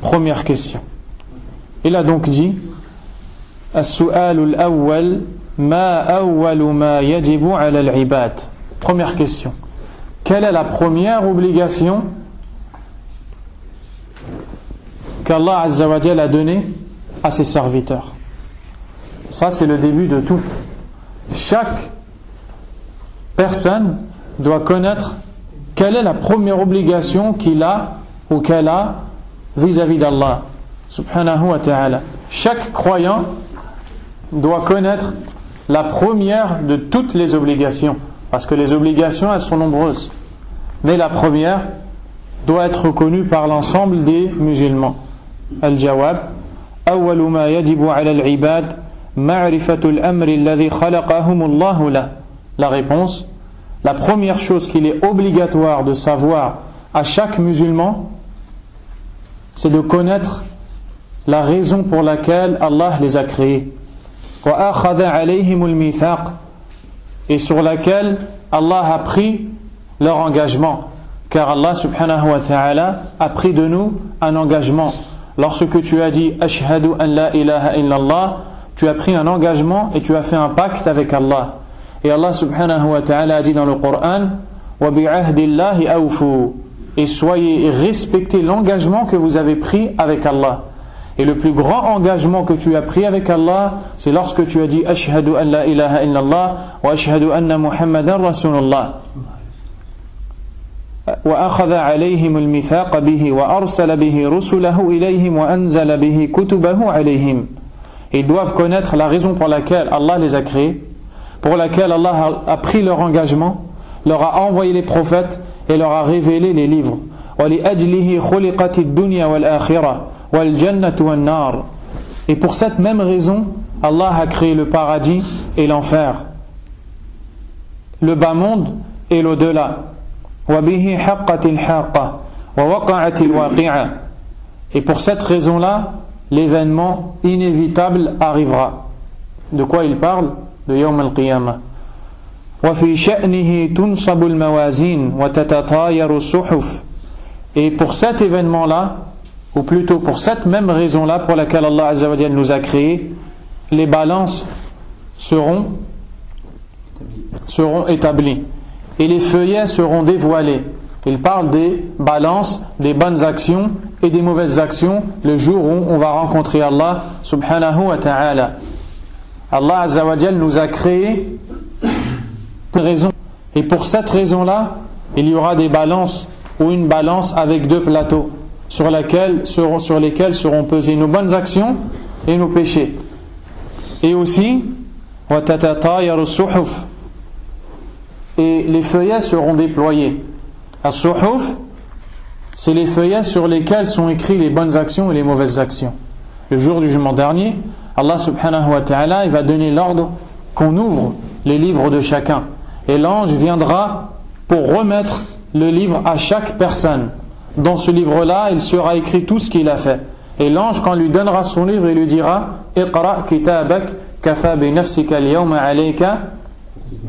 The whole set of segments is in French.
Première question. Il a donc dit As-su'al al-awwal ma awwalu ma yajibu ala al-ibad. Première question. Quelle est la première obligation qu'Allah Azza wa Jalla a donnée à ses serviteurs? Ça, c'est le début de tout. Chaque personne doit connaître quelle est la première obligation qu'il a ou qu'elle a vis-à-vis d'Allah subhanahu wa ta'ala. Chaque croyant doit connaître la première de toutes les obligations, parce que les obligations, elles sont nombreuses, mais la première doit être reconnue par l'ensemble des musulmans. Al-jawab awwalu ma yajibu ala al-ibad ma'rifatu al-amri alladhi khalaqahum Allah la. La réponse: la première chose qu'il est obligatoire de savoir à chaque musulman, c'est de connaître la raison pour laquelle Allah les a créés. Wa akhadha alayhim al-mithaq, et sur laquelle Allah a pris leur engagement, car Allah subhanahu wa ta'ala a pris de nous un engagement. Lorsque tu as dit ashhadu an la ilaha illallah, tu as pris un engagement et tu as fait un pacte avec Allah. Et Allah subhanahu wa ta'ala a dit dans le Coran wa bi'ahdillahi awfu, et soyez et respectez l'engagement que vous avez pris avec Allah. Et le plus grand engagement que tu as pris avec Allah, c'est lorsque tu as dit ashhadu an la ilaha illallah wa ashhadu anna muhammadan rasulullah. Wa akhadha alayhim al-mithaq bihi wa arsala bihi rusulahu ilayhim wa anzala bihi kutubahu alayhim. Ils doivent connaître la raison pour laquelle Allah les a créés, pour laquelle Allah a pris leur engagement, leur a envoyé les prophètes et leur a révélé les livres. Wa li ajlihi khuliqat ad-dunya wal akhirah. Et pour cette même raison, Allah a créé le paradis et l'enfer, le bas monde et l'au-delà. Et pour cette raison-là, l'événement inévitable arrivera. De quoi il parle? De Yawm al-Qiyamah. Et pour cet événement-là, ou plutôt pour cette même raison-là pour laquelle Allah Azza wa Jalla nous a créés, les balances seront établies et les feuillets seront dévoilés. Il parle des balances, des bonnes actions et des mauvaises actions le jour où on va rencontrer Allah subhanahu wa ta'ala. Allah Azza wa Jalla nous a créés pour une raison, et pour cette raison-là, il y aura des balances ou une balance avec deux plateaux sur lesquels seront pesées nos bonnes actions et nos péchés. Et aussi, et les feuillets seront déployés. As-suhuf, c'est les feuillets sur lesquels sont écrits les bonnes actions et les mauvaises actions. Le jour du jugement dernier, Allah subhanahu wa ta'ala, il va donner l'ordre qu'on ouvre les livres de chacun. Et l'ange viendra pour remettre le livre à chaque personne. Dans ce livre-là, il sera écrit tout ce qu'il a fait. Et l'ange, quand lui donnera son livre, il lui dira Iqra kitabak kafa bi nafsika al-yawma alayka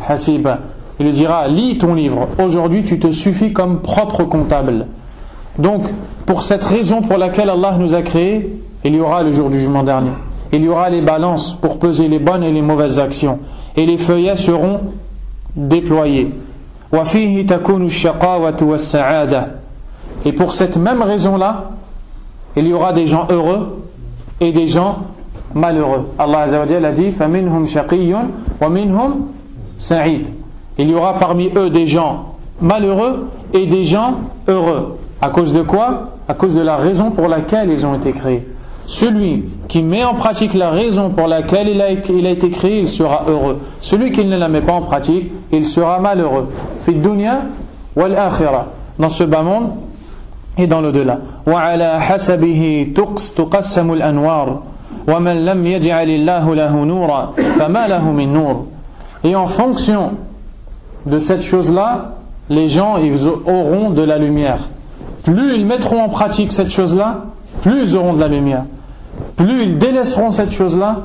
hasiba. Il lui dira lis ton livre. Aujourd'hui, tu te suffis comme propre comptable. Donc, pour cette raison pour laquelle Allah nous a créés, il y aura le jour du jugement dernier. Il y aura les balances pour peser les bonnes et les mauvaises actions. Et les feuillets seront déployés. Wa fihi takunu ash-shaqawatu was-sa'ada. Et pour cette même raison-là, il y aura des gens heureux et des gens malheureux. Allah Azza wa Jalla a dit فَمِنْهُمْ شَقِيٌّ وَمِنْهُمْ سَعِيدٌ. Il y aura parmi eux des gens malheureux et des gens heureux. À cause de quoi? À cause de la raison pour laquelle ils ont été créés. Celui qui met en pratique la raison pour laquelle il a été créé, il sera heureux. Celui qui ne la met pas en pratique, il sera malheureux. فِي الدُّنْيَا وَالْآخِرَةِ. Dans ce bas monde et dans l'au-delà. وَعَلَى حَسَبِهِ تُقَسَّمُ الْأَنْوَارُ وَمَنْ لَمْ يَجْعَلِ اللَّهُ لَهُ نُورًا فَمَا لَهُ مِنْ نُورٍ. Et en fonction de cette chose-là, les gens ils auront de la lumière. Plus ils mettront en pratique cette chose-là, plus ils auront de la lumière. Plus ils délaisseront cette chose-là,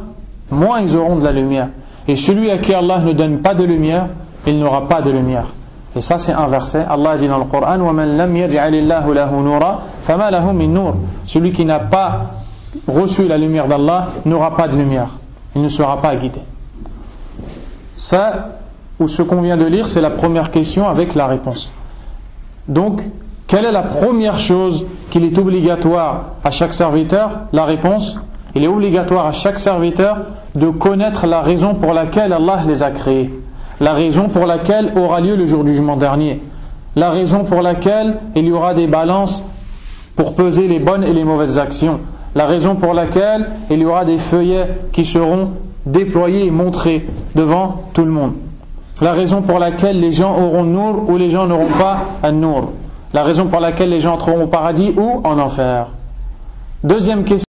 moins ils auront de la lumière. Et celui à qui Allah ne donne pas de lumière, il n'aura pas de lumière. Et ça c'est inversé. Allah dit dans le Coran وَمَنْ لَمْ يَجْعَلِ اللَّهُ لَهُ نُورًا فَمَا لَهُ مِنْ نُورٍ. Celui qui n'a pas reçu la lumière d'Allah n'aura pas de lumière, il ne sera pas guidé. Ça, ou ce qu'on vient de lire, c'est la première question avec la réponse. Donc, quelle est la première chose qu'il est obligatoire à chaque serviteur? La réponse, il est obligatoire à chaque serviteur de connaître la raison pour laquelle Allah les a créés, la raison pour laquelle aura lieu le jour du jugement dernier, la raison pour laquelle il y aura des balances pour peser les bonnes et les mauvaises actions, la raison pour laquelle il y aura des feuillets qui seront déployés et montrés devant tout le monde, la raison pour laquelle les gens auront nour ou les gens n'auront pas un nour, la raison pour laquelle les gens entreront au paradis ou en enfer. Deuxième question.